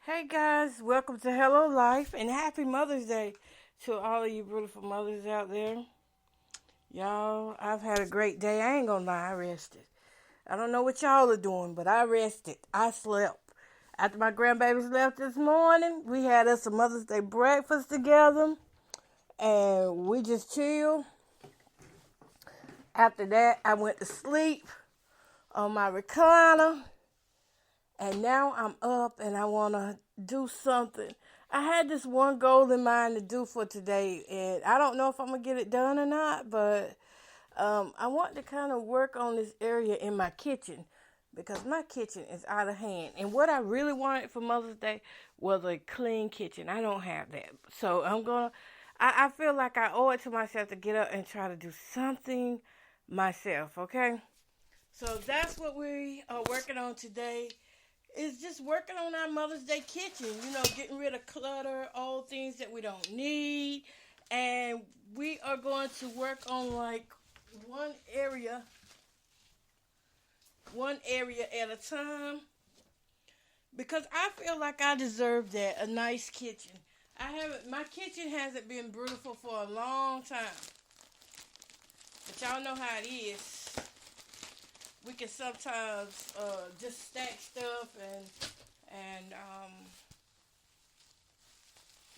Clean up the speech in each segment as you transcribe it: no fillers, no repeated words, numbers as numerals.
Hey guys, welcome to Hello Life and happy Mother's Day to all of you beautiful mothers out there. Y'all, I've had a great day. I ain't gonna lie, I rested. I don't know what y'all are doing, but I rested. I slept. After my grandbabies left this morning, we had us a Mother's Day breakfast together and we just chilled. After that, I went to sleep on my recliner. And now I'm up and I want to do something. I had this one goal in mind to do for today, and I don't know if I'm going to get it done or not, but I want to kind of work on this area in my kitchen because my kitchen is out of hand. And what I really wanted for Mother's Day was a clean kitchen. I don't have that. So I feel like I owe it to myself to get up and try to do something myself, okay? So that's what we are working on today. Is just working on our Mother's Day kitchen, getting rid of clutter, old things that we don't need. And we are going to work on like one area at a time because I feel like I deserve that, a nice kitchen. My kitchen hasn't been beautiful for a long time. But y'all know how it is. We can sometimes just stack stuff and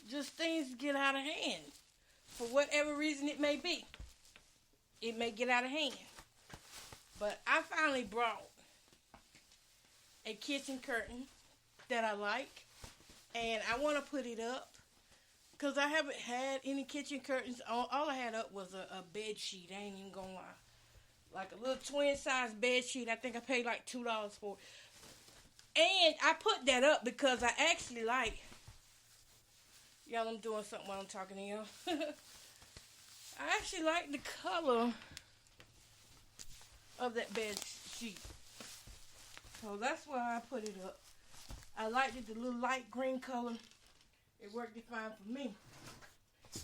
just things get out of hand for whatever reason it may be. It may get out of hand. But I finally brought a kitchen curtain that I like, and I want to put it up because I haven't had any kitchen curtains. All I had up was a bed sheet. I ain't even gonna lie. Like a little twin size bed sheet. I think I paid like $2 for it. And I put that up because I actually like, y'all, I'm doing something while I'm talking to y'all. I actually like the color of that bed sheet. So that's why I put it up. I liked it, the little light green color. It worked fine for me.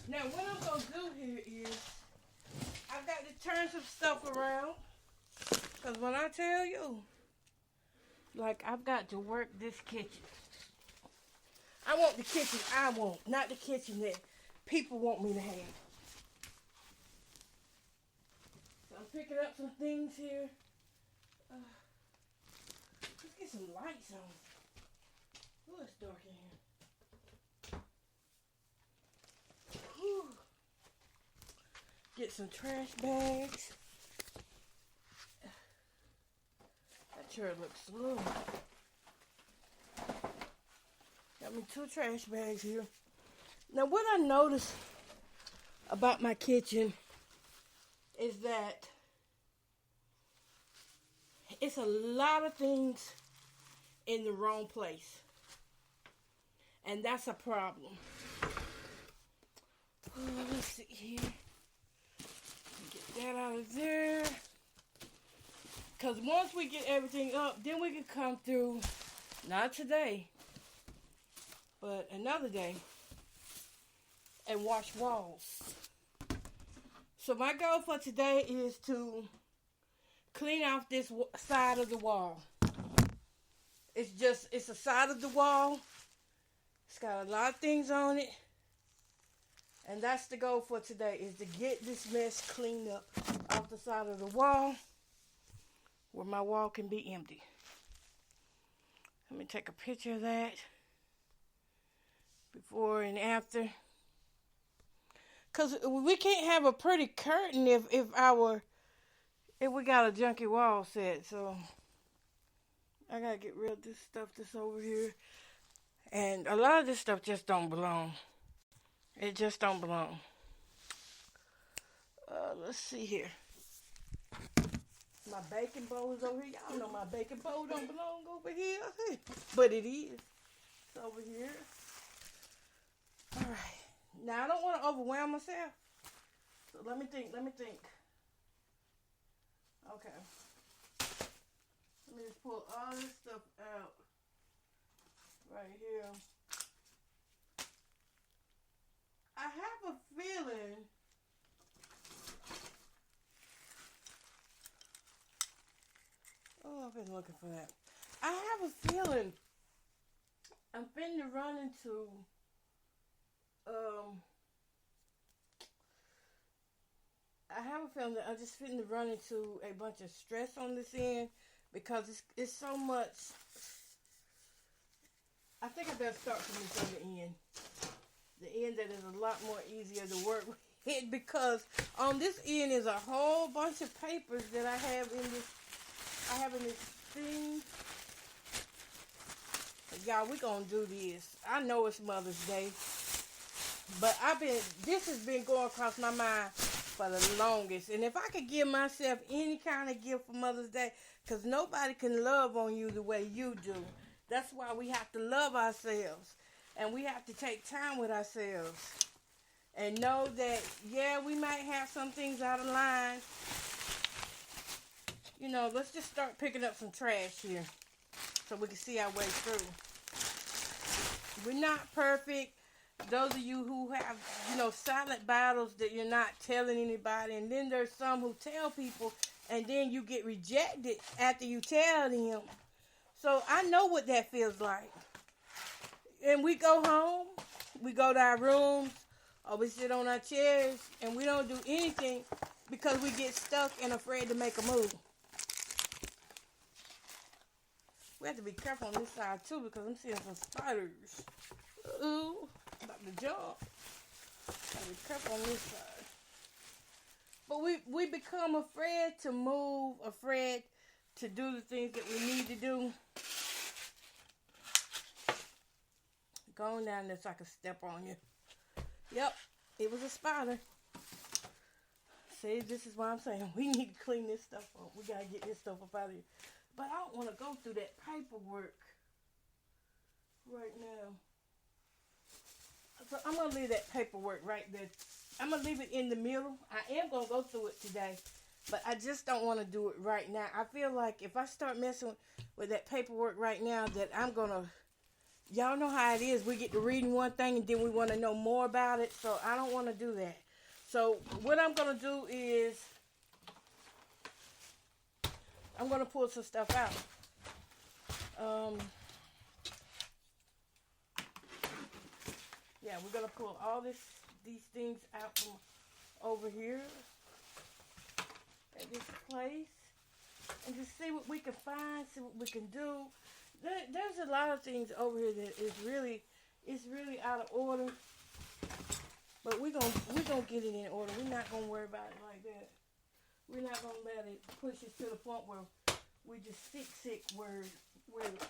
Now what I'm going to do here is I've got to turn some stuff around. Because when I tell you, like, I've got to work this kitchen. I want the kitchen I want, not the kitchen that people want me to have. So I'm picking up some things here. Let's get some lights on. Oh, it's dark in here. Whew. Get some trash bags. That chair looks slow. Got me 2 trash bags here. Now what I noticed about my kitchen is that it's a lot of things in the wrong place. And that's a problem. Let's see here. Get that out of there. Because once we get everything up, then we can come through, not today, but another day, and wash walls. So my goal for today is to clean off this side of the wall. It's a side of the wall. It's got a lot of things on it. And that's the goal for today, is to get this mess cleaned up off the side of the wall where my wall can be empty. Let me take a picture of that before and after. Because we can't have a pretty curtain if we got a junky wall set. So I got to get rid of this stuff that's over here. And a lot of this stuff just don't belong. It just don't belong. Let's see here. My baking bowl is over here. Y'all know my baking bowl don't belong over here. But it is. It's over here. Alright. Now I don't want to overwhelm myself. So let me think. Okay. Let me just pull all this stuff out. Right here. I have a feeling I've been looking for that. I have a feeling I'm finna run into um I have a feeling that I'm just finna run into a bunch of stress on this end because it's so much. I think I better start from this other end. The end that is a lot more easier to work with because on this end is a whole bunch of papers that I have in this thing. Y'all, we gonna do this. I know it's Mother's Day, but this has been going across my mind for the longest. And if I could give myself any kind of gift for Mother's Day, because nobody can love on you the way you do. That's why we have to love ourselves. And we have to take time with ourselves. And know that, yeah, we might have some things out of line. You know, let's just start picking up some trash here so we can see our way through. We're not perfect. Those of you who have, silent battles that you're not telling anybody, and then there's some who tell people, and then you get rejected after you tell them. So I know what that feels like. And we go home, we go to our rooms, or we sit on our chairs, and we don't do anything because we get stuck and afraid to make a move. We have to be careful on this side too because I'm seeing some spiders. Ooh, about to jump. Gotta be careful on this side. But we become afraid to move, afraid to do the things that we need to do. Going down there so I can step on you. Yep, it was a spider. See, this is why I'm saying we need to clean this stuff up. We gotta get this stuff up out of here. But I don't want to go through that paperwork right now. So I'm going to leave that paperwork right there. I'm going to leave it in the middle. I am going to go through it today. But I just don't want to do it right now. I feel like if I start messing with that paperwork right now, that I'm going to... Y'all know how it is. We get to reading one thing and then we want to know more about it. So I don't want to do that. So what I'm going to do is... I'm going to pull some stuff out. Yeah, we're going to pull all these things out from over here at this place and just see what we can find, see what we can do. There's a lot of things over here that is really out of order, but we're gonna get it in order. We're not gonna worry about it like that. We're not gonna let it push us to the point where we just sick with it.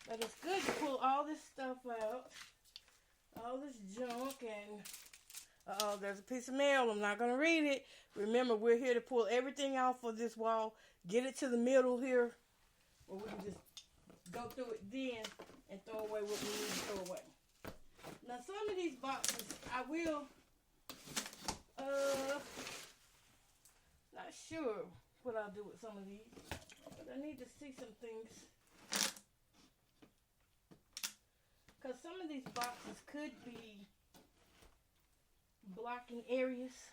But it's good to pull all this stuff out, all this junk, and there's a piece of mail. I'm not gonna read it. Remember, we're here to pull everything off of this wall, get it to the middle here, where we can just go through it then and throw away what we need to throw away. Now, some of these boxes, I will. Not sure what I'll do with some of these, but I need to see some things. Because some of these boxes could be blocking areas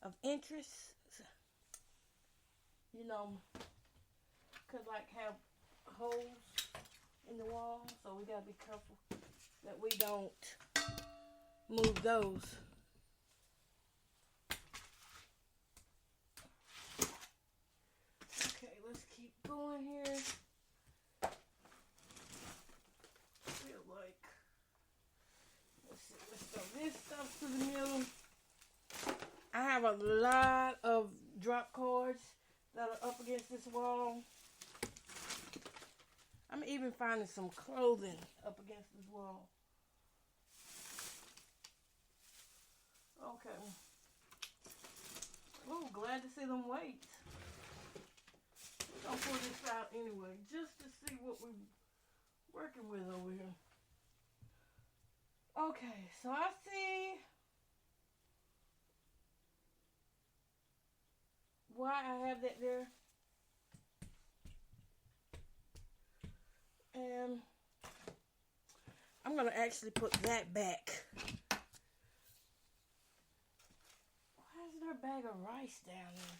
of interest. Could like have holes in the wall, so we gotta be careful that we don't move those. Okay, let's keep going here. I feel like, let's throw this stuff to the middle. I have a lot of drop cards that are up against this wall. I'm even finding some clothing up against this wall. Okay. Oh, glad to see them weights. We're going to pull this out anyway, just to see what we're working with over here. Okay, so I see why I have that there. And I'm going to actually put that back. Why is there a bag of rice down there?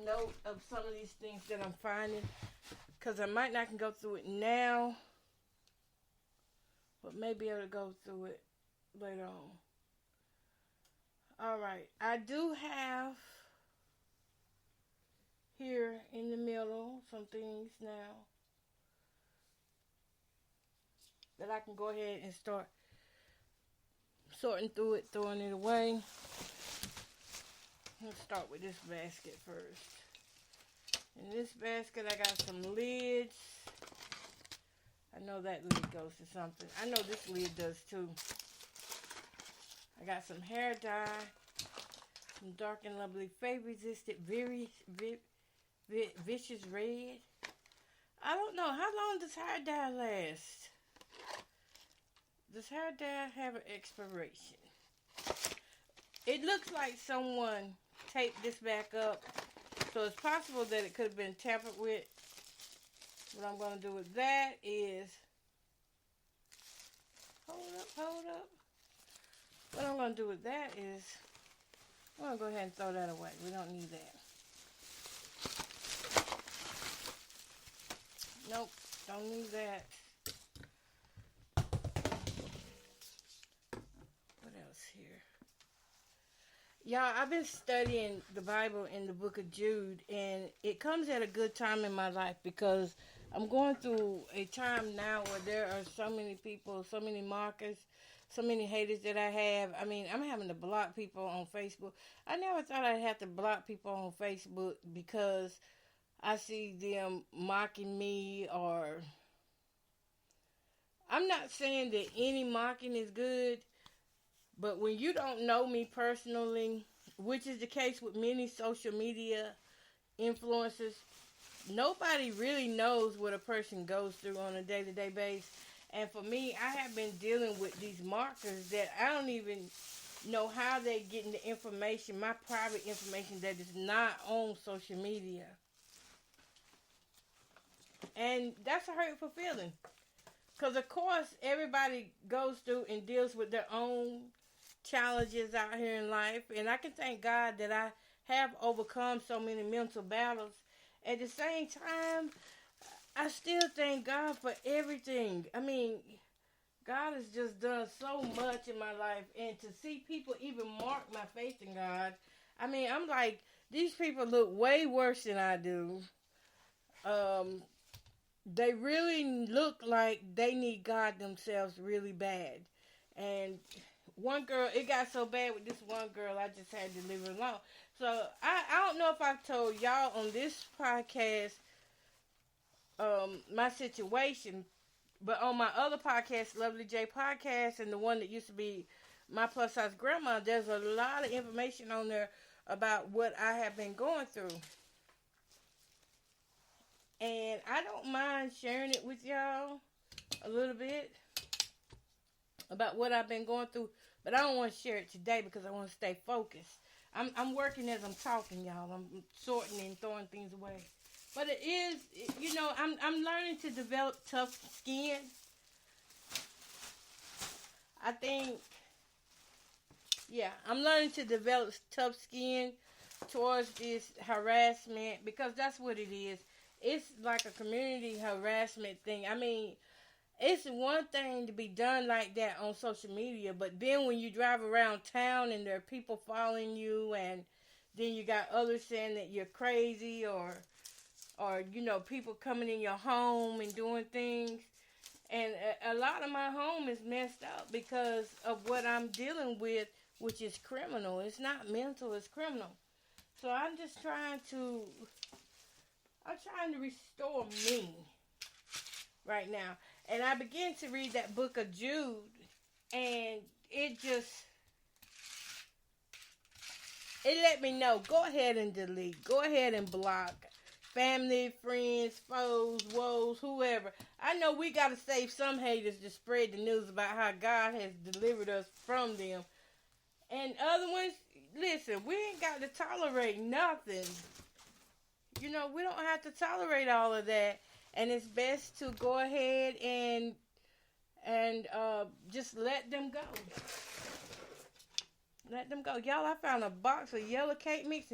note of some of these things that I'm finding, because I might not can go through it now, but maybe I'll go through it later on. All right, I do have here in the middle some things now that I can go ahead and start sorting through it, throwing it away. Let's start with this basket first. In this basket, I got some lids. I know that lid goes to something. I know this lid does too. I got some hair dye, some Dark and Lovely Fade Resistant Vicious Red. I don't know. How long does hair dye last? Does hair dye have an expiration? It looks like someone taped this back up, so it's possible that it could have been tampered with. What I'm going to do with that is, hold up. What I'm going to do with that is, I'm going to go ahead and throw that away. We don't need that. Nope, don't need that. What else here? Y'all, I've been studying the Bible in the book of Jude, and it comes at a good time in my life because I'm going through a time now where there are so many people, so many mockers, so many haters that I have. I mean, I'm having to block people on Facebook. I never thought I'd have to block people on Facebook because I see them mocking me, or I'm not saying that any mocking is good, but when you don't know me personally, which is the case with many social media influencers, nobody really knows what a person goes through on a day-to-day basis. And for me, I have been dealing with these markers that I don't even know how they're getting the information, my private information that is not on social media. And that's a hurtful feeling. Because, of course, everybody goes through and deals with their own challenges out here in life. And I can thank God that I have overcome so many mental battles. At the same time, I still thank God for everything. I mean, God has just done so much in my life. And to see people even mark my faith in God, I mean, I'm like, these people look way worse than I do. They really look like they need God themselves really bad. And one girl, it got so bad with this one girl, I just had to leave her alone. So, I don't know if I've told y'all on this podcast my situation, but on my other podcast, Lovely J Podcast, and the one that used to be My Plus Size Grandma, there's a lot of information on there about what I have been going through. And I don't mind sharing it with y'all a little bit about what I've been going through, but I don't want to share it today because I want to stay focused. I'm working as I'm talking, y'all. I'm sorting and throwing things away. But it is, you know, I'm learning to develop tough skin. I think, yeah, I'm learning to develop tough skin towards this harassment, because that's what it is. It's like a community harassment thing. I mean, it's one thing to be done like that on social media, but then when you drive around town and there are people following you, and then you got others saying that you're crazy, or you know, people coming in your home and doing things. And a lot of my home is messed up because of what I'm dealing with, which is criminal. It's not mental, it's criminal. So I'm trying to restore me right now. And I began to read that book of Jude, and it let me know, go ahead and delete, go ahead and block. Family, friends, foes, woes, whoever. I know we got to save some haters to spread the news about how God has delivered us from them. And other ones, listen, we ain't got to tolerate nothing. You know, we don't have to tolerate all of that. And it's best to go ahead and just let them go. Let them go. Y'all, I found a box of yellow cake mix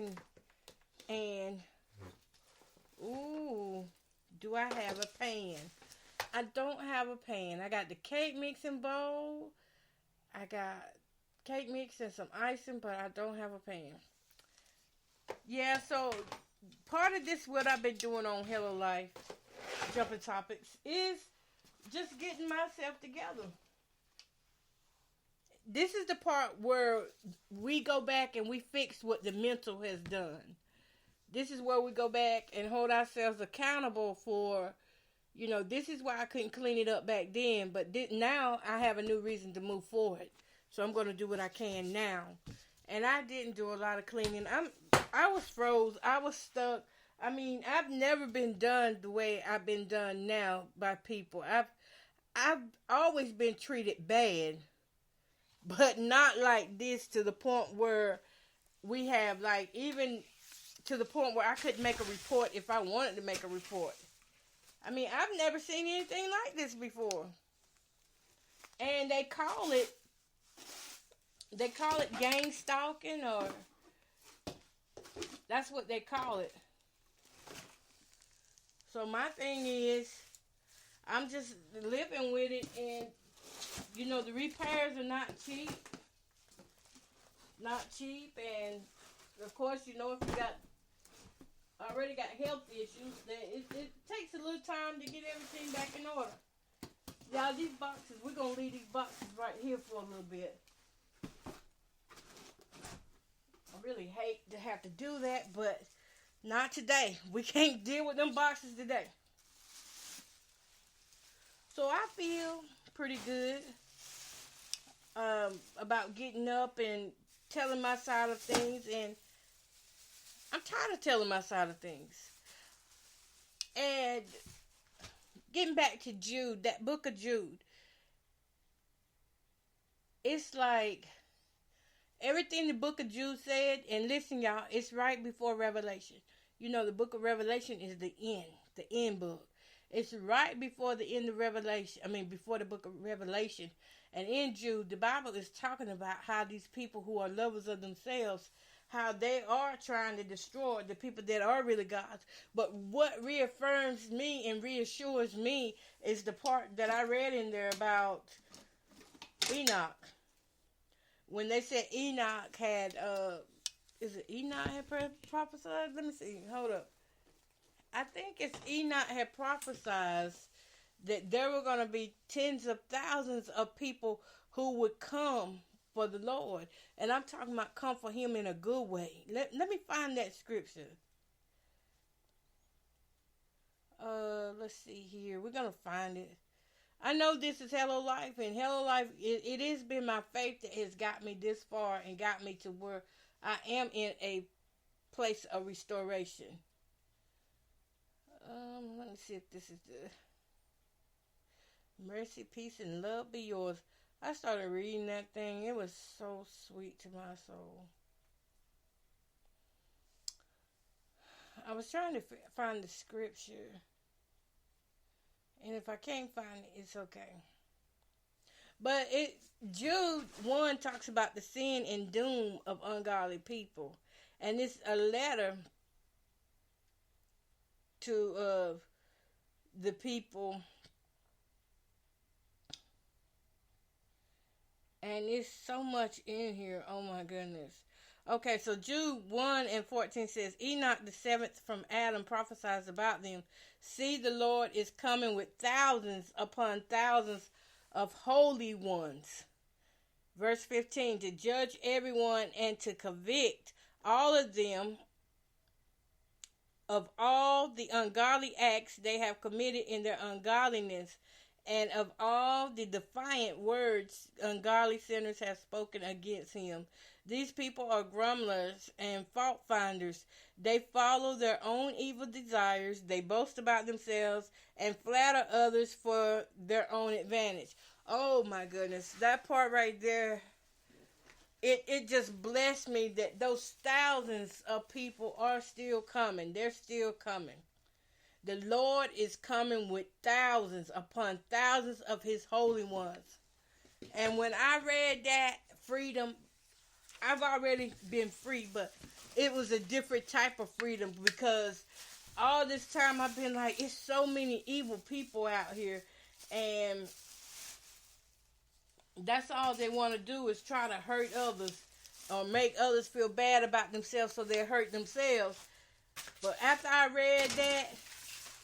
and Ooh, do I have a pan? I don't have a pan. I got the cake mixing bowl. I got cake mix and some icing, but I don't have a pan. Yeah, so part of this, what I've been doing on Hello Life, Jumping Topics, is just getting myself together. This is the part where we go back and we fix what the mental has done. This is where we go back and hold ourselves accountable for, this is why I couldn't clean it up back then, but now I have a new reason to move forward. So I'm going to do what I can now. And I didn't do a lot of cleaning. I was froze. I was stuck. I mean, I've never been done the way I've been done now by people. I've always been treated bad, but not like this, to the point where we have, like, even to the point where I couldn't make a report if I wanted to make a report. I mean, I've never seen anything like this before. And they call it gang stalking, or that's what they call it. So my thing is, I'm just living with it, and the repairs are not cheap. Not cheap, and of course, if you already got health issues, it takes a little time to get everything back in order. Y'all, these boxes, we're going to leave these boxes right here for a little bit. I really hate to have to do that, but not today. We can't deal with them boxes today. So I feel pretty good about getting up and telling my side of things, and I'm tired of telling my side of things. And getting back to Jude, that book of Jude, it's like everything the book of Jude said, and listen, y'all, it's right before Revelation. The book of Revelation is the end book. It's right before the end of Revelation. Before the book of Revelation. And in Jude, the Bible is talking about how these people who are lovers of themselves, how they are trying to destroy the people that are really God's. But what reaffirms me and reassures me is the part that I read in there about Enoch. When they said Enoch had, is it Enoch had prophesied? Let me see. Hold up. I think it's Enoch had prophesied that there were going to be tens of thousands of people who would come for the Lord. And I'm talking about come for him in a good way. Let me find that scripture. Let's see here. We're going to find it. I know this is Hello Life, and Hello Life, it has been my faith that has got me this far and got me to where I am in a place of restoration. Let me see if this is the mercy, peace, and love be yours. I started reading that thing. It was so sweet to my soul. I was trying to find the scripture. And if I can't find it, it's okay. But Jude 1 talks about the sin and doom of ungodly people. And it's a letter to the people. And it's so much in here. Oh my goodness. Okay, so Jude 1:14 says, Enoch the seventh from Adam prophesies about them. See, the Lord is coming with thousands upon thousands of holy ones. Verse 15, to judge everyone and to convict all of them of all the ungodly acts they have committed in their ungodliness, and of all the defiant words ungodly sinners have spoken against him. These people are grumblers and fault finders. They follow their own evil desires. They boast about themselves and flatter others for their own advantage. Oh my goodness, that part right there, it just blessed me that those thousands of people are still coming. They're still coming. The Lord is coming with thousands upon thousands of his holy ones. And when I read that, freedom, I've already been free, but it was a different type of freedom because all this time I've been like, it's so many evil people out here, and that's all they want to do is try to hurt others or make others feel bad about themselves so they hurt themselves. But after I read that,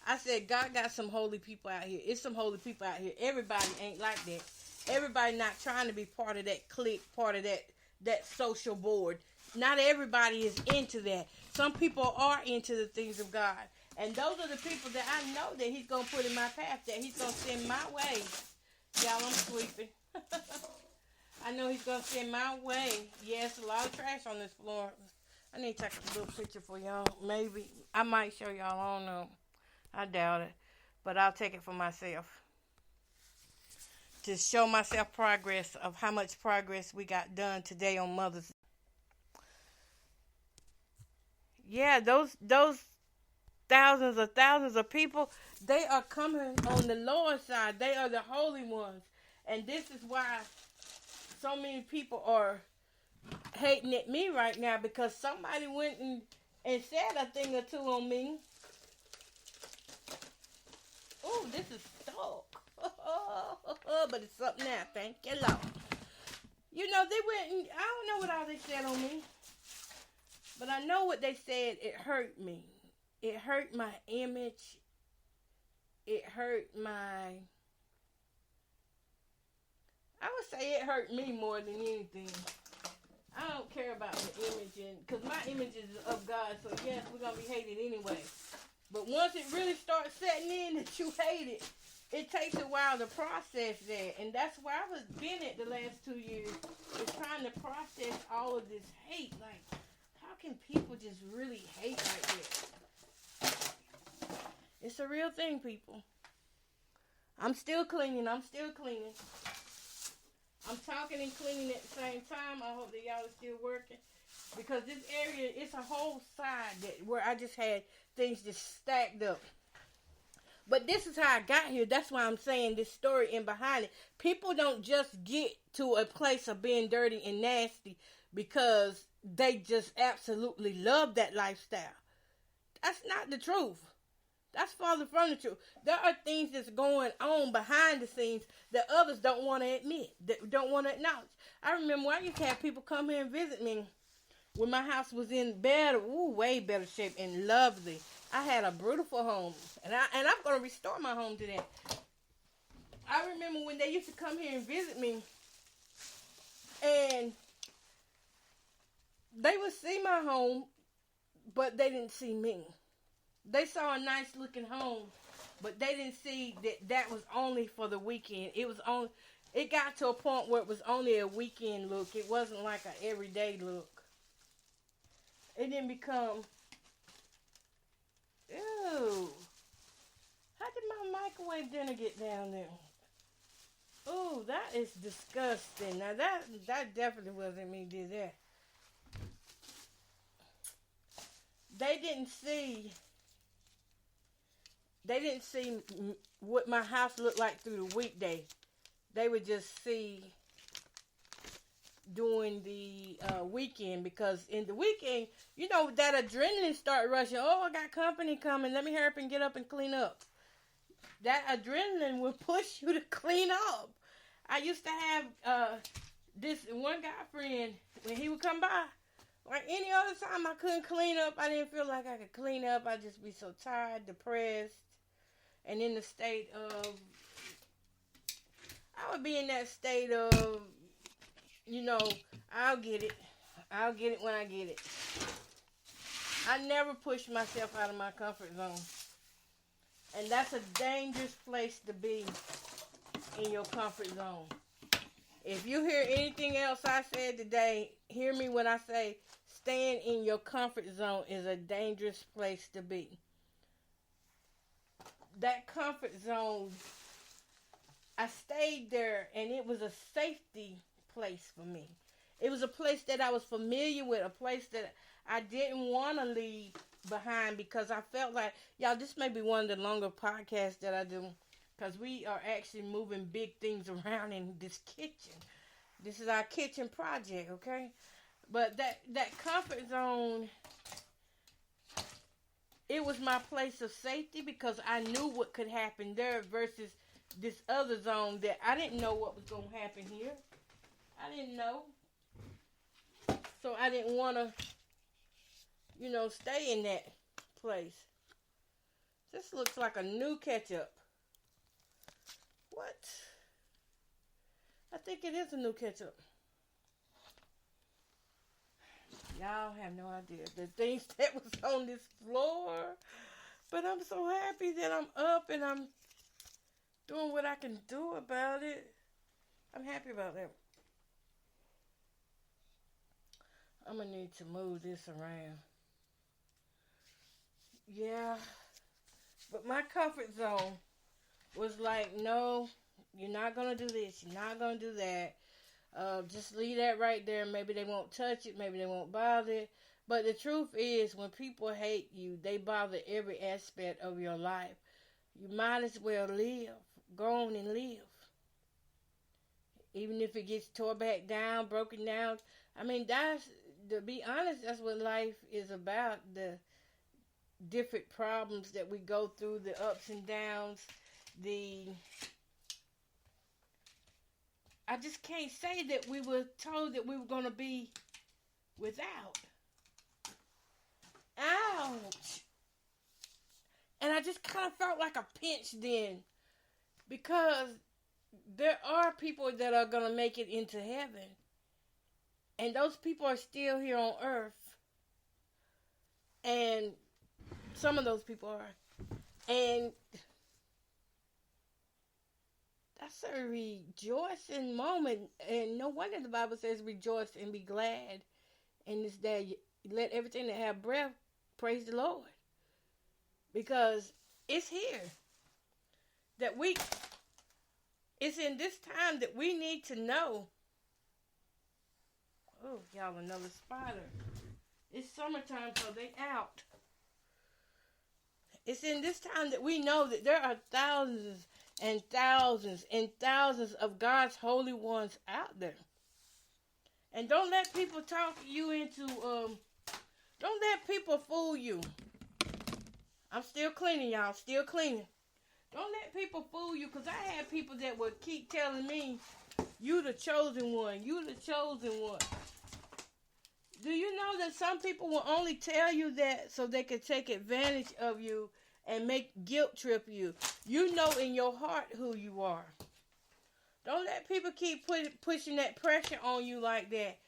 I said, God got some holy people out here. It's some holy people out here. Everybody ain't like that. Everybody not trying to be part of that clique, part of that social board. Not everybody is into that. Some people are into the things of God. And those are the people that I know that he's going to put in my path, that he's going to send my way. Y'all, I'm sweeping. I know he's going to send my way. Yes, a lot of trash on this floor. I need to take a little picture for y'all. Maybe. I might show y'all. I don't know. I doubt it. But I'll take it for myself. To show myself progress of how much progress we got done today on Mother's Day. Yeah, those thousands of people, they are coming on the Lord's side. They are the holy ones. And this is why so many people are hating at me right now, because somebody went and said a thing or two on me. Oh, this is stuck. But it's up now. Thank you, Lord. You know, they went and, I don't know what all they said on me. But I know what they said. It hurt me. It hurt my image. It hurt my... I would say it hurt me more than anything. I don't care about the image, because my image is of God, so yes, we're going to be hated anyway. But once it really starts setting in that you hate it, it takes a while to process that. And that's where I've been at the last 2 years, is trying to process all of this hate. Like, how can people just really hate like that? It's a real thing, people. I'm still cleaning. I'm talking and cleaning at the same time. I hope that y'all are still working. Because this area, it's a whole side where I just had things just stacked up. But this is how I got here. That's why I'm saying this story in behind it. People don't just get to a place of being dirty and nasty because they just absolutely love that lifestyle. That's not the truth. That's farther from the truth. There are things that's going on behind the scenes that others don't want to admit, that don't want to acknowledge. I remember when I used to have people come here and visit me when my house was in way better shape and lovely. I had a beautiful home, and I'm going to restore my home to that. I remember when they used to come here and visit me, and they would see my home, but they didn't see me. They saw a nice looking home, but they didn't see that was only for the weekend. It got to a point where it was only a weekend look. It wasn't like an everyday look. It didn't become, ew. How did my microwave dinner get down there? Ooh, that is disgusting. Now that definitely wasn't me did that. They didn't see what my house looked like through the weekday. They would just see during the weekend, because in the weekend, you know, that adrenaline start rushing. Oh, I got company coming. Let me hurry up and get up and clean up. That adrenaline will push you to clean up. I used to have this one guy friend, when he would come by, like any other time I couldn't clean up. I didn't feel like I could clean up. I'd just be so tired, depressed, and in the state of, I would be in that state of, you know, I'll get it. I'll get it when I get it. I never push myself out of my comfort zone. And that's a dangerous place to be, in your comfort zone. If you hear anything else I said today, hear me when I say staying in your comfort zone is a dangerous place to be. That comfort zone, I stayed there, and it was a safety place for me. It was a place that I was familiar with, a place that I didn't want to leave behind, because I felt like, y'all, this may be one of the longer podcasts that I do, because we are actually moving big things around in this kitchen. This is our kitchen project, okay? But that comfort zone, it was my place of safety because I knew what could happen there versus this other zone that I didn't know what was going to happen here. I didn't know. So I didn't want to, stay in that place. This looks like a new ketchup. What? I think it is a new ketchup. Y'all have no idea the things that was on this floor. But I'm so happy that I'm up and I'm doing what I can do about it. I'm happy about that. I'm going to need to move this around. Yeah. But my comfort zone was like, no, you're not going to do this. You're not going to do that. Just leave that right there. Maybe they won't touch it. Maybe they won't bother it. But the truth is, when people hate you, they bother every aspect of your life. You might as well live. Go on and live. Even if it gets tore back down, broken down. I mean, to be honest, that's what life is about. The different problems that we go through, the ups and downs, I just can't say that we were told that we were going to be without. Ouch. And I just kind of felt like a pinch then, because there are people that are going to make it into heaven. And those people are still here on earth. And some of those people are. And that's a rejoicing moment. And no wonder the Bible says rejoice and be glad in this day. Let everything that have breath praise the Lord. Because it's here. It's in this time that we need to know. Oh, y'all, another spider. It's summertime, so they out. It's in this time that we know that there are thousands and thousands and thousands of God's holy ones out there. And don't let people talk you into, don't let people fool you. I'm still cleaning, y'all, still cleaning. Don't let people fool you, because I had people that would keep telling me, you the chosen one, you the chosen one. Do you know that some people will only tell you that so they can take advantage of you and make guilt trip you? You know in your heart who you are. Don't let people keep pushing that pressure on you like that.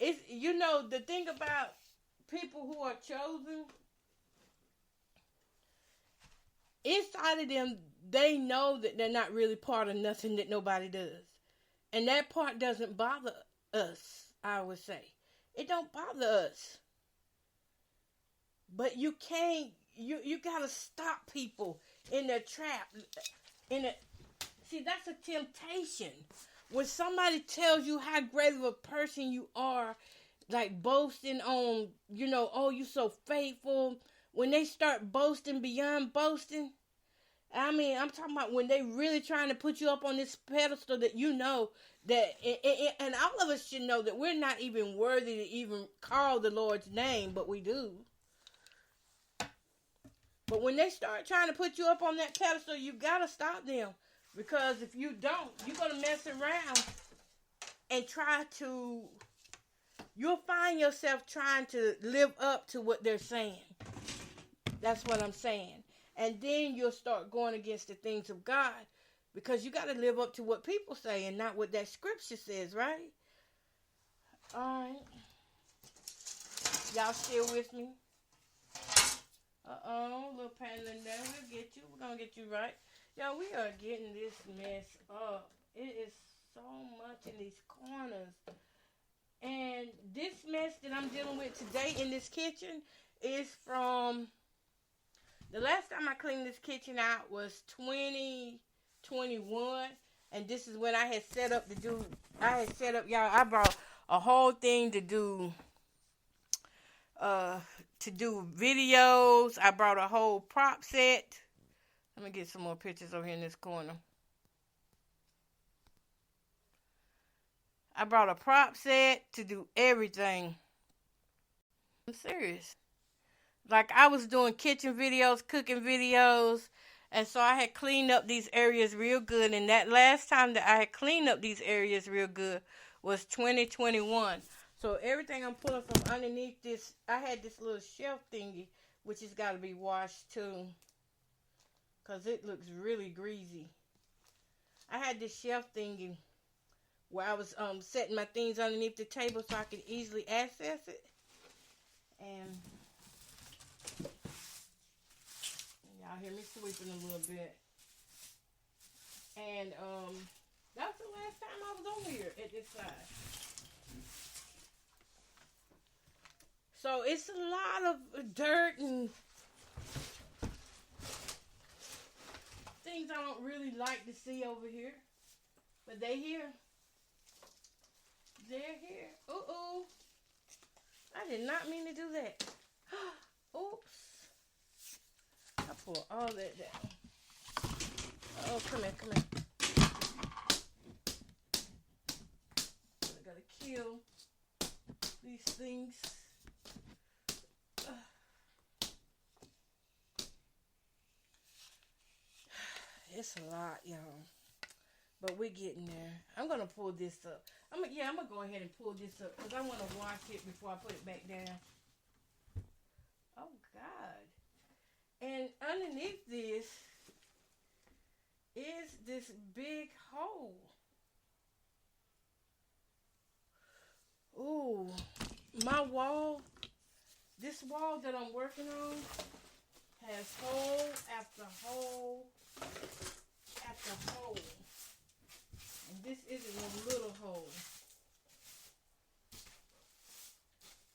It's, the thing about people who are chosen, inside of them, they know that they're not really part of nothing that nobody does. And that part doesn't bother us, I would say. It don't bother us. But you can't, you gotta stop people in their trap. See, that's a temptation. When somebody tells you how great of a person you are, like boasting on, oh, you so faithful. When they start boasting beyond boasting, I mean, I'm talking about when they really trying to put you up on this pedestal that that, and all of us should know that we're not even worthy to even call the Lord's name, but we do. But when they start trying to put you up on that pedestal, you gotta stop them. Because if you don't, you're gonna mess around and you'll find yourself trying to live up to what they're saying. That's what I'm saying. And then you'll start going against the things of God, because you got to live up to what people say and not what that scripture says, right? All right. Y'all still with me? Little pain in there. We'll get you. We're going to get you right. Y'all, we are getting this mess up. It is so much in these corners. And this mess that I'm dealing with today in this kitchen is from... The last time I cleaned this kitchen out was 2021, and this is when I had set up y'all, I brought a whole thing to do videos. I brought a whole prop set. Let me get some more pictures over here in this corner. I brought a prop set to do everything. I'm serious. Like I was doing kitchen videos, cooking videos, and so I had cleaned up these areas real good. And that last time that I had cleaned up these areas real good was 2021. So everything I'm pulling from underneath this, I had this little shelf thingy, which has got to be washed too, because it looks really greasy. I had this shelf thingy where I was setting my things underneath the table so I could easily access it. And y'all hear me sweeping a little bit. And that's the last time I was over here at this side. So it's a lot of dirt and things I don't really like to see over here. But they here. They're here. Uh-oh. I did not mean to do that. Oops. I pulled all that down. Oh, come here, come here. I gotta kill these things. It's a lot, y'all. But we're getting there. I'm gonna pull this up. I'm gonna go ahead and pull this up because I want to wash it before I put it back down. Oh God! And underneath this is this big hole. Ooh, my wall. This wall that I'm working on has hole after hole after hole. And this isn't a little hole.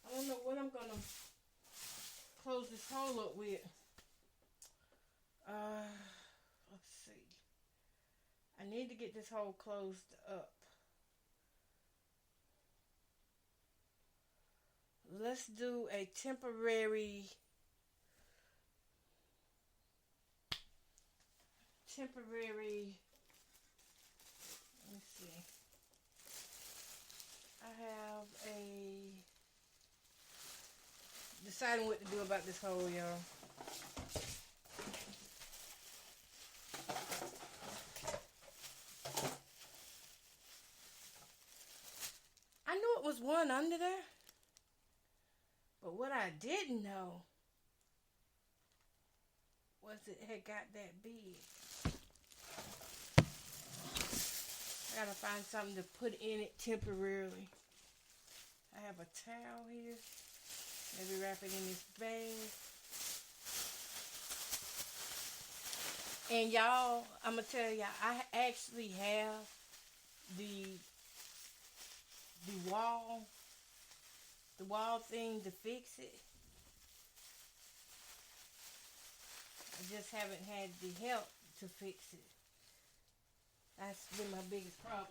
I don't know what I'm going to close this hole up with. Let's see. I need to get this hole closed up. Let's do a temporary let me see. I have deciding what to do about this hole, y'all. I knew it was one under there, but what I didn't know was it had got that big. I gotta find something to put in it temporarily. I have a towel here. Maybe wrap it in this bag. And y'all, I'm gonna tell y'all, I actually have the wall thing to fix it. I just haven't had the help to fix it. That's been my biggest problem.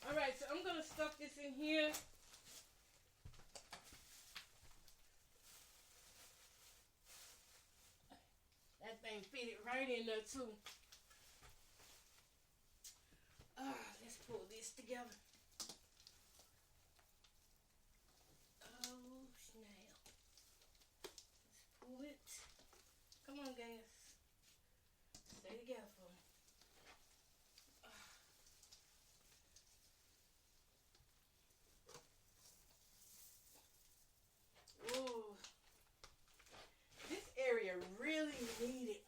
Alright, so I'm going to stuff this in here. That thing fitted right in there too. Let's pull this together. Oh, snap. Let's pull it. Come on, guys. Stay together for me. Ooh. This area really needed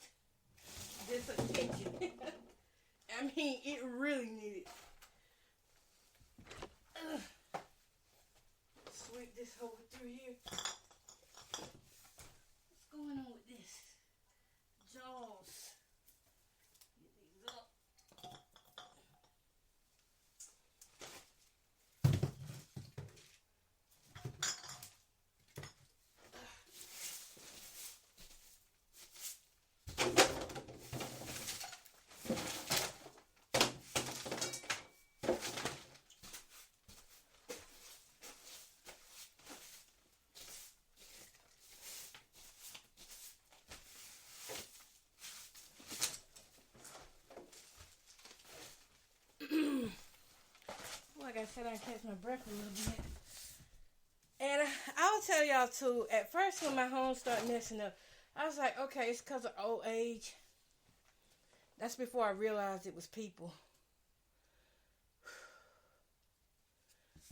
this attention. I mean, it really needed. Sweep this over through here. What's going on with this? Jaws. Get these up. Like I said, I catch my breath a little bit. And I'll tell y'all too, at first when my home started messing up, I was like, okay, it's because of old age. That's before I realized it was people.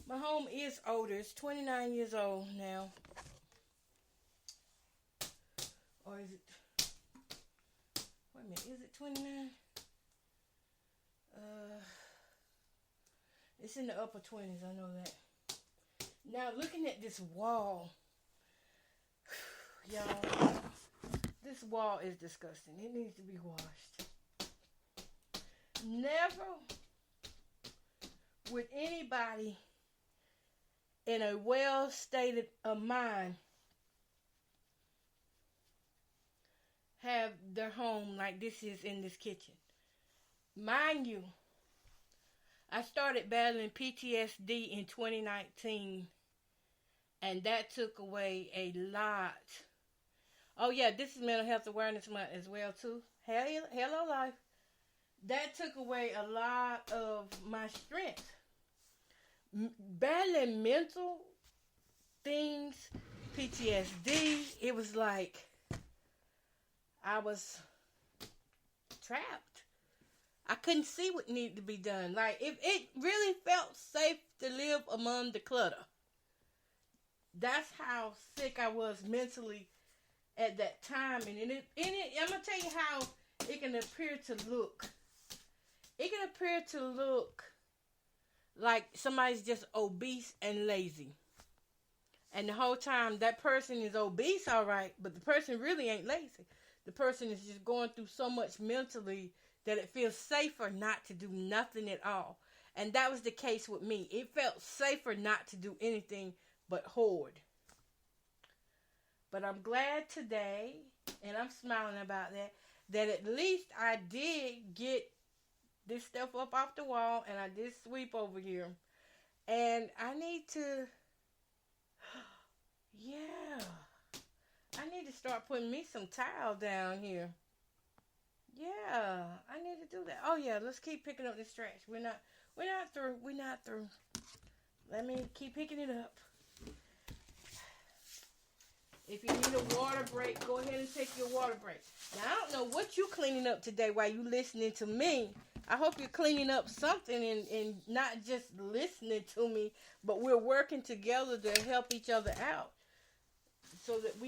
My home is older. It's 29 years old now. Or is it? Wait a minute. Is it 29? It's in the upper 20s. I know that. Now, looking at this wall, y'all, this wall is disgusting. It needs to be washed. Never would anybody in a well-stated of mind have their home like this is in this kitchen. Mind you, I started battling PTSD in 2019, and that took away a lot. Oh yeah, this is Mental Health Awareness Month as well too. Hello life. That took away a lot of my strength. Battling mental things, PTSD, it was like I was trapped. I couldn't see what needed to be done. Like, if it really felt safe to live among the clutter. That's how sick I was mentally at that time. And I'm going to tell you how it can appear to look. It can appear to look like somebody's just obese and lazy. And the whole time that person is obese, all right, but the person really ain't lazy. The person is just going through so much mentally that it feels safer not to do nothing at all. And that was the case with me. It felt safer not to do anything but hoard. But I'm glad today, and I'm smiling about that at least I did get this stuff up off the wall, and I did sweep over here. And I need to, yeah, I need to start putting me some tile down here. Yeah, I need to do that. Oh yeah, let's keep picking up this trash. We're not through. Let me keep picking it up. If you need a water break, go ahead and take your water break. Now, I don't know what you cleaning up today while you listening to me. I hope you're cleaning up something and not just listening to me, but we're working together to help each other out. So that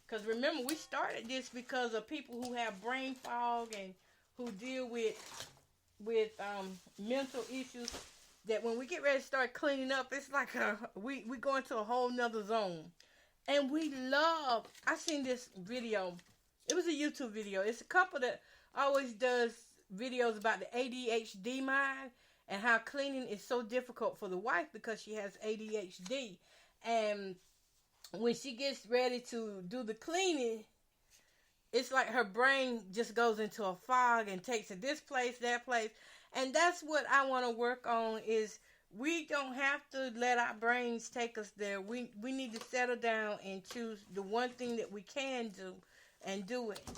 because remember, we started this because of people who have brain fog and who deal with mental issues, that when we get ready to start cleaning up, it's like we go into a whole nother zone. And I seen this video. It was a YouTube video. It's a couple that always does videos about the ADHD mind and how cleaning is so difficult for the wife because she has ADHD. And when she gets ready to do the cleaning, it's like her brain just goes into a fog and takes it this place, that place. And that's what I want to work on, is we don't have to let our brains take us there. We need to settle down and choose the one thing that we can do and do it.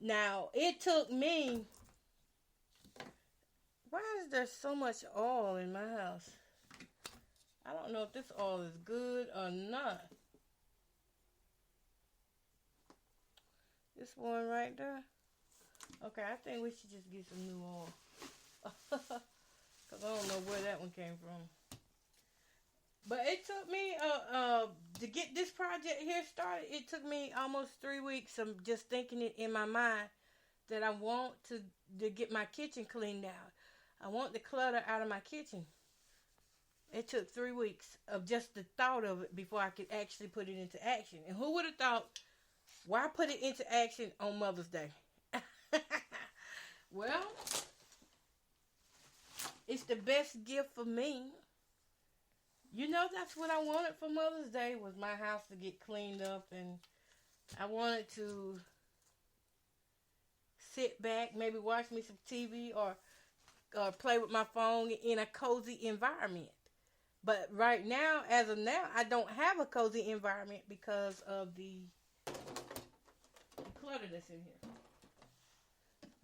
Now, it took me... Why is there so much oil in my house? I don't know if this oil is good or not. This one right there. Okay, I think we should just get some new oil. Because I don't know where that one came from. But it took me, to get this project here started, it took me almost 3 weeks of just thinking it in my mind that I want to get my kitchen cleaned out. I want the clutter out of my kitchen. It took 3 weeks of just the thought of it before I could actually put it into action. And who would have thought, why put it into action on Mother's Day? Well, it's the best gift for me. You know, that's what I wanted for Mother's Day, was my house to get cleaned up, and I wanted to sit back, maybe watch me some TV or play with my phone in a cozy environment. But right now, as of now, I don't have a cozy environment because of the clutter that's in here.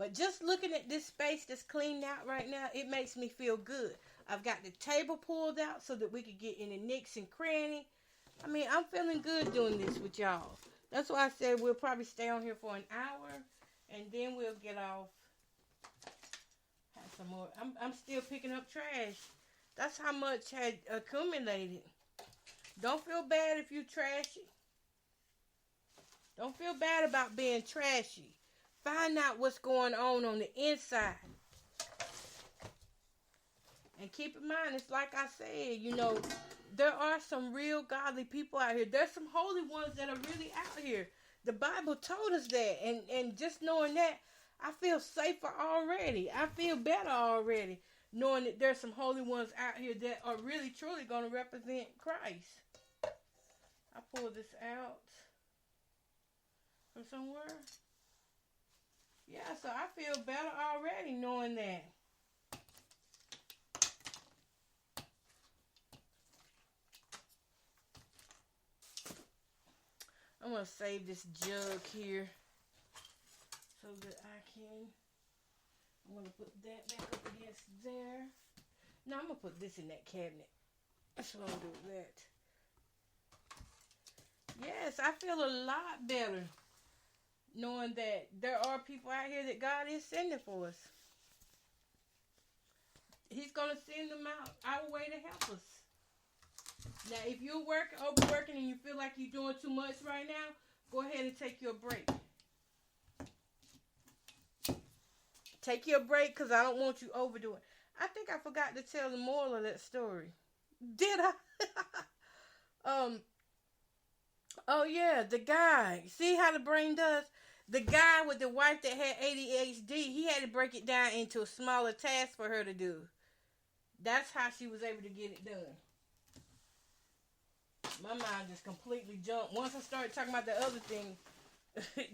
But just looking at this space that's cleaned out right now, it makes me feel good. I've got the table pulled out so that we could get in the nicks and cranny. I mean, I'm feeling good doing this with y'all. That's why I said we'll probably stay on here for an hour, and then we'll get off. Have some more. I'm still picking up trash. That's how much had accumulated. Don't feel bad if you trashy. Don't feel bad about being trashy. Find out what's going on the inside. And keep in mind, it's like I said, there are some real godly people out here. There's some holy ones that are really out here. The Bible told us that. And just knowing that, I feel safer already. I feel better already, knowing that there's some holy ones out here that are really, truly going to represent Christ. I pulled this out from somewhere. Yeah, so I feel better already knowing that. I'm going to save this jug here so that I'm going to put that back up against there. No, I'm going to put this in that cabinet. That's what I'm going to do with that. Yes, I feel a lot better knowing that there are people out here that God is sending for us. He's going to send them out our way to help us. Now, if you're overworking and you feel like you're doing too much right now, go ahead and take your break. Take your break because I don't want you overdoing. I think I forgot to tell the moral of that story. Did I? Oh yeah, the guy. See how the brain does? The guy with the wife that had ADHD, he had to break it down into a smaller task for her to do. That's how she was able to get it done. My mind just completely jumped. Once I started talking about the other thing,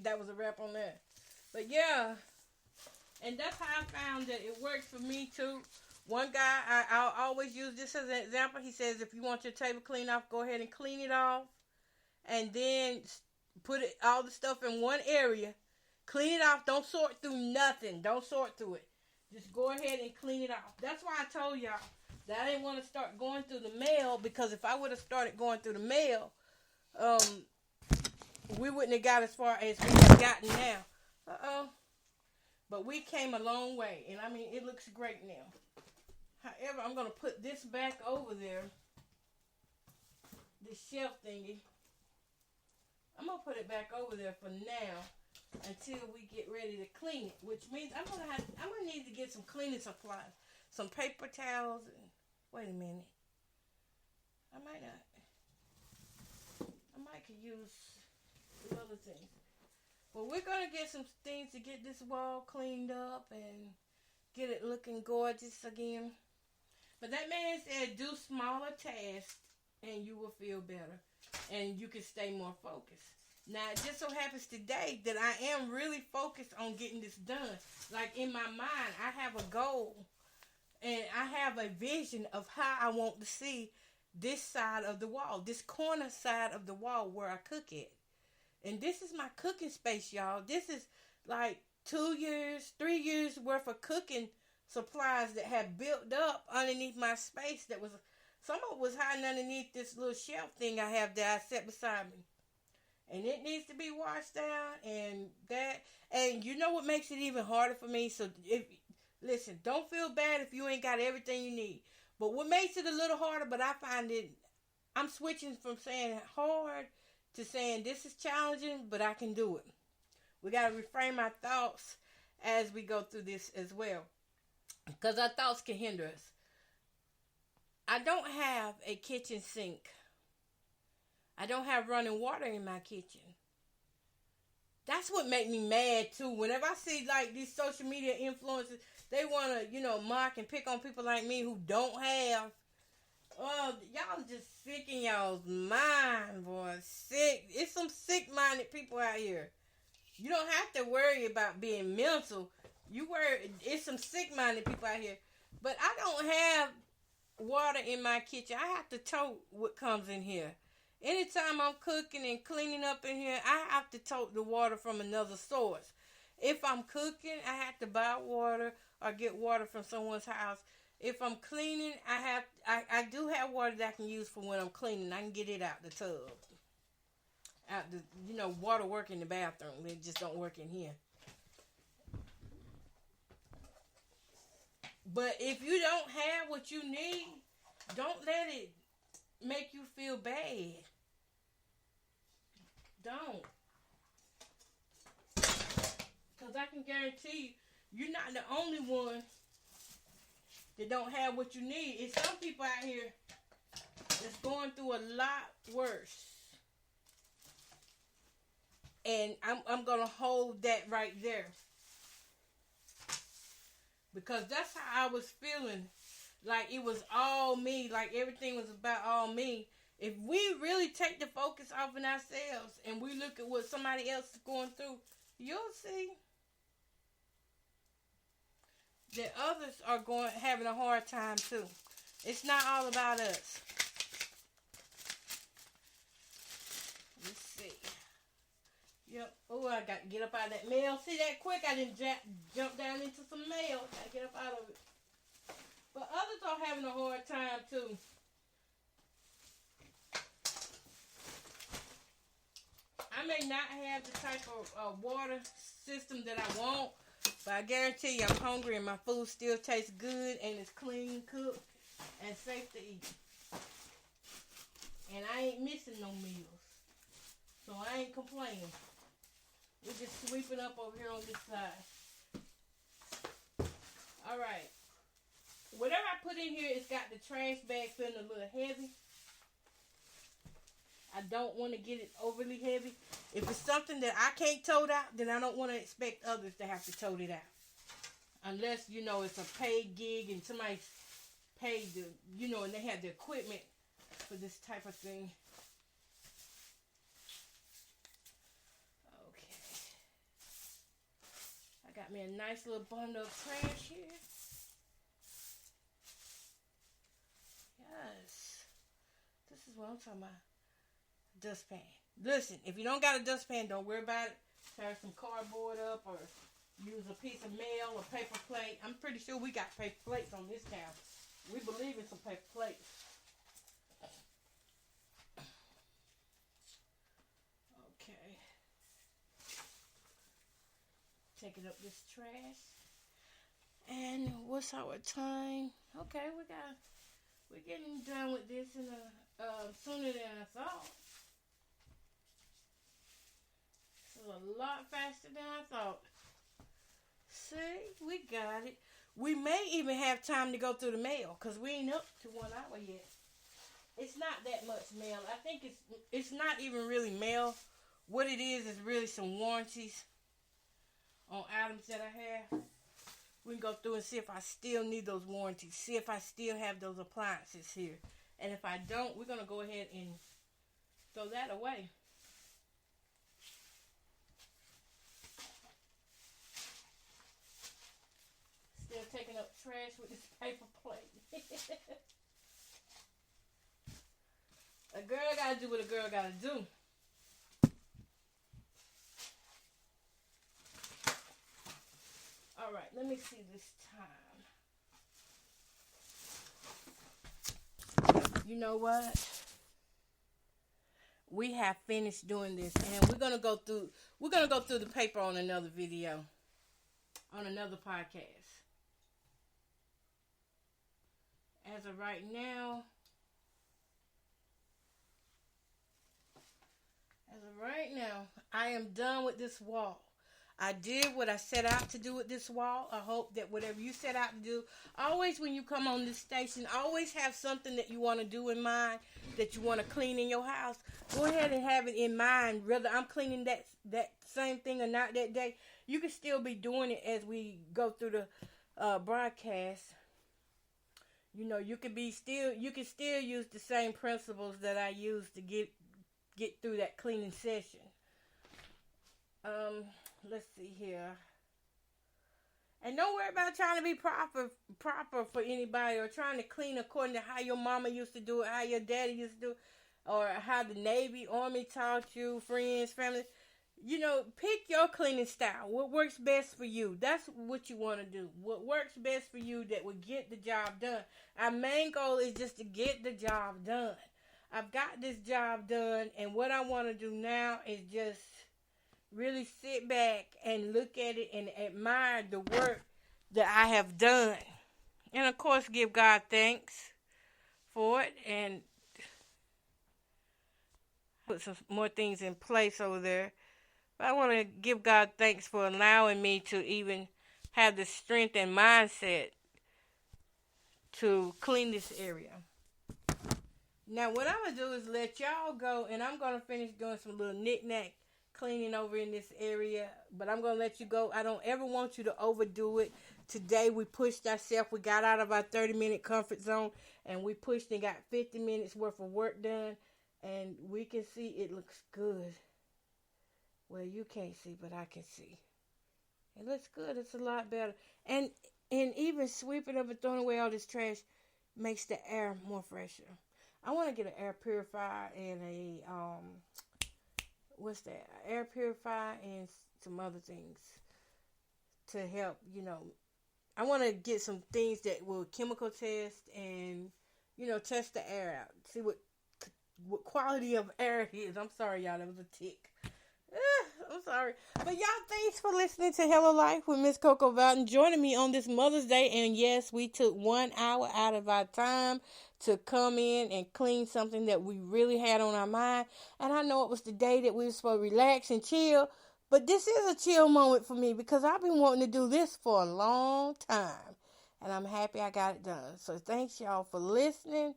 that was a wrap on that. But yeah, and that's how I found that it works for me too. One guy, I'll always use this as an example. He says, if you want your table cleaned off, go ahead and clean it off. And then put all the stuff in one area. Clean it off. Don't sort through nothing. Don't sort through it. Just go ahead and clean it off. That's why I told y'all that I didn't want to start going through the mail, because if I would have started going through the mail, we wouldn't have got as far as we have gotten now. But we came a long way, and I mean, it looks great now. However, I'm going to put this back over there, this shelf thingy. I'm going to put it back over there for now until we get ready to clean it, which means I'm going to need to get some cleaning supplies, some paper towels, and wait a minute. I might could use some other things. But we're going to get some things to get this wall cleaned up and get it looking gorgeous again. But that man said do smaller tasks and you will feel better. And you can stay more focused. Now, it just so happens today that I am really focused on getting this done. Like, in my mind, I have a goal. And I have a vision of how I want to see this side of the wall. This corner side of the wall where I cook it. And this is my cooking space, y'all. This is like 2 years, 3 years worth of cooking supplies that have built up underneath my space. Some of it was hiding underneath this little shelf thing I have that I set beside me. And it needs to be washed down and you know what makes it even harder for me? So listen, don't feel bad if you ain't got everything you need. But what makes it a little harder, but I find it, I'm switching from saying hard to saying this is challenging, but I can do it. We got to reframe our thoughts as we go through this as well. Because our thoughts can hinder us. I don't have a kitchen sink. I don't have running water in my kitchen. That's what makes me mad too. Whenever I see like these social media influencers, they want to, mock and pick on people like me who don't have. Oh, y'all just sick in y'all's mind, boy. Sick. It's some sick-minded people out here. You don't have to worry about being mental. It's some sick-minded people out here. But I don't have water in my kitchen. I have to tote what comes in here. Anytime I'm cooking and cleaning up in here, I have to tote the water from another source. If I'm cooking, I have to buy water or get water from someone's house. If I'm cleaning, I do have water that I can use for when I'm cleaning. I can get it out the tub. Out the water work in the bathroom. It just don't work in here. But if you don't have what you need, don't let it make you feel bad. Don't. Because I can guarantee you're not the only one that don't have what you need. It's some people out here that's going through a lot worse. And I'm going to hold that right there. Because that's how I was feeling. Like it was all me. Like everything was about all me. If we really take the focus off of ourselves and we look at what somebody else is going through, you'll see that others are having a hard time too. It's not all about us. Let's see. Yep. Oh, I got to get up out of that mail. See that quick? I didn't jump down into some mail. Got to get up out of it. But others are having a hard time too. I may not have the type of water system that I want, but I guarantee you I'm hungry and my food still tastes good and it's clean, cooked, and safe to eat. And I ain't missing no meals. So I ain't complaining. We're just sweeping up over here on this side. Alright. Whatever I put in here, it's got the trash bag feeling a little heavy. I don't want to get it overly heavy. If it's something that I can't tote out, then I don't want to expect others to have to tote it out. Unless, it's a paid gig and somebody's paid and they have the equipment for this type of thing. Okay. I got me a nice little bundle of trash here. Yes. This is what I'm talking about. Dustpan. Listen, if you don't got a dustpan, don't worry about it. Tear some cardboard up or use a piece of mail or paper plate. I'm pretty sure we got paper plates on this house. We believe in some paper plates. Okay. Taking up this trash. And what's our time? Okay, we're getting done with this in sooner than I thought. A lot faster than I thought. See, we got it. We may even have time to go through the mail because we ain't up to 1 hour yet. It's not that much mail. I think it's not even really mail. What it is really some warranties on items that I have. We can go through and see if I still need those warranties. See if I still have those appliances here. And if I don't, we're going to go ahead and throw that away. Still taking up trash with this paper plate. A girl gotta do what a girl gotta do. Alright, let me see this time. You know what? We have finished doing this and we're gonna go through the paper on another video. On another podcast. As of right now, I am done with this wall. I did what I set out to do with this wall. I hope that whatever you set out to do, always when you come on this station, always have something that you want to do in mind, that you want to clean in your house. Go ahead and have it in mind. Whether I'm cleaning that same thing or not that day, you can still be doing it as we go through the broadcast. You can still use the same principles that I used to get through that cleaning session. Let's see here. And don't worry about trying to be proper for anybody or trying to clean according to how your mama used to do it, how your daddy used to do it, or how the Navy, Army taught you, friends, family. Pick your cleaning style. What works best for you? That's what you want to do. What works best for you that will get the job done. Our main goal is just to get the job done. I've got this job done, and what I want to do now is just really sit back and look at it and admire the work that I have done. And of course, give God thanks for it and put some more things in place over there. But I want to give God thanks for allowing me to even have the strength and mindset to clean this area. Now, what I'm going to do is let y'all go, and I'm going to finish doing some little knick-knack cleaning over in this area, but I'm going to let you go. I don't ever want you to overdo it. Today, we pushed ourselves. We got out of our 30-minute comfort zone, and we pushed and got 50 minutes worth of work done, and we can see it looks good. Well, you can't see, but I can see. It looks good. It's a lot better. And even sweeping up and throwing away all this trash makes the air more fresher. I want to get an air purifier and air purifier and some other things to help, I want to get some things that will chemical test and, test the air out. See what quality of air it is. I'm sorry, y'all. That was a tick. I'm sorry. But y'all, thanks for listening to Hello Life with Miss Coco Valton, joining me on this Mother's Day. And yes, we took 1 hour out of our time to come in and clean something that we really had on our mind. And I know it was the day that we were supposed to relax and chill, but this is a chill moment for me because I've been wanting to do this for a long time. And I'm happy I got it done. So thanks, y'all, for listening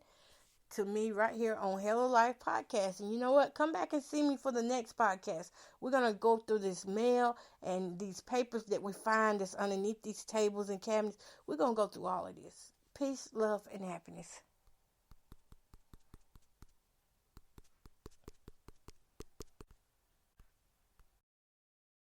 to me right here on Hello Life Podcast. And you know what? Come back and see me for the next podcast. We're going to go through this mail and these papers that we find that's underneath these tables and cabinets. We're going to go through all of this. Peace, love, and happiness.